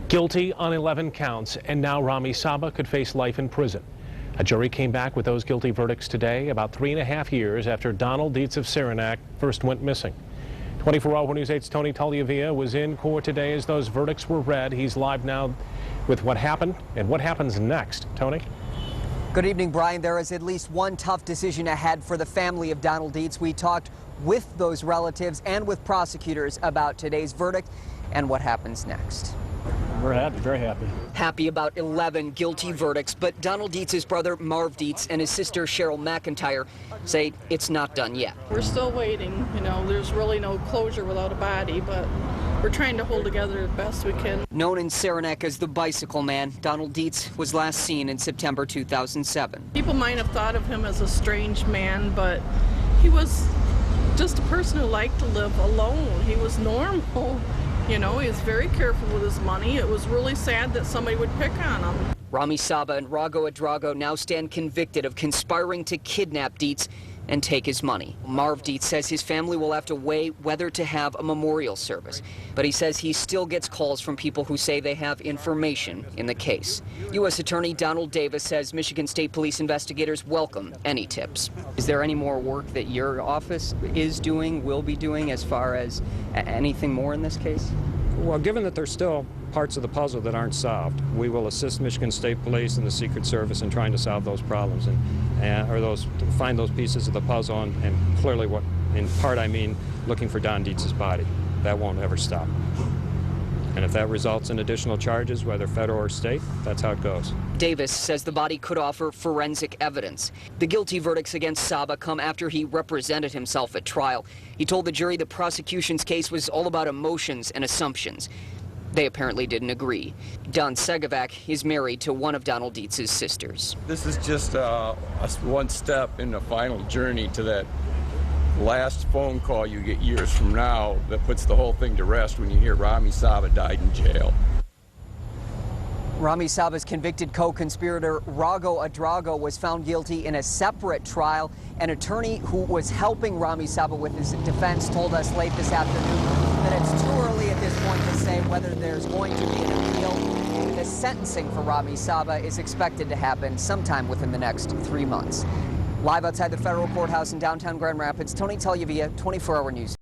Guilty on 11 counts, and now Rami Saba could face life in prison. A jury came back with those guilty verdicts today, about 3.5 years after Donald Dietz of Saranac first went missing. 24-hour News 8's Tony Tagliavia was in court today as those verdicts were read. He's live now with what happened and what happens next. Tony? Good evening, Brian. There is at least one tough decision ahead for the family of Donald Dietz. We talked with those relatives and with prosecutors about today's verdict and what happens next. We're happy, very happy. Happy about 11 guilty verdicts, but Donald Dietz's brother Marv Dietz and his sister Cheryl McIntyre say it's not done yet. We're still waiting. You know, there's really no closure without a body, but we're trying to hold together the best we can. Known in Saranac as the Bicycle Man, Donald Dietz was last seen in September 2007. People might have thought of him as a strange man, but he was just a person who liked to live alone. He was normal. You know, he was very careful with his money. It was really sad that somebody would pick on him. Rami Saba and Rago Adrago now stand convicted of conspiring to kidnap Dietz and take his money. Marv Dietz says his family will have to weigh whether to have a memorial service, but he says he still gets calls from people who say they have information in the case. U.S. Attorney Donald Davis says Michigan State Police investigators welcome any tips. Is there any more work that your office is doing, will be doing, as far as anything more in this case? Well, given that there's still parts of the puzzle that aren't solved, we will assist Michigan State Police and the Secret Service in trying to solve those problems find those pieces of the puzzle, and clearly what, in part, I mean looking for Don Dietz's body. That won't ever stop. And if that results in additional charges, whether federal or state, that's how it goes. Davis says the body could offer forensic evidence. The guilty verdicts against Saba come after he represented himself at trial. He told the jury the prosecution's case was all about emotions and assumptions. They apparently didn't agree. Don Segovac is married to one of Donald Dietz's sisters. This is just one step in the final journey to that last phone call you get years from now that puts the whole thing to rest when you hear Rami Saba died in jail. Rami Saba's convicted co-conspirator Rago Adrago was found guilty in a separate trial. An attorney who was helping Rami Saba with his defense told us late this afternoon that it's too early at this point to say whether there's going to be an appeal. The sentencing for Rami Saba is expected to happen sometime within the next 3 months. Live outside the federal courthouse in downtown Grand Rapids, Tony Tagliavia, 24-hour News.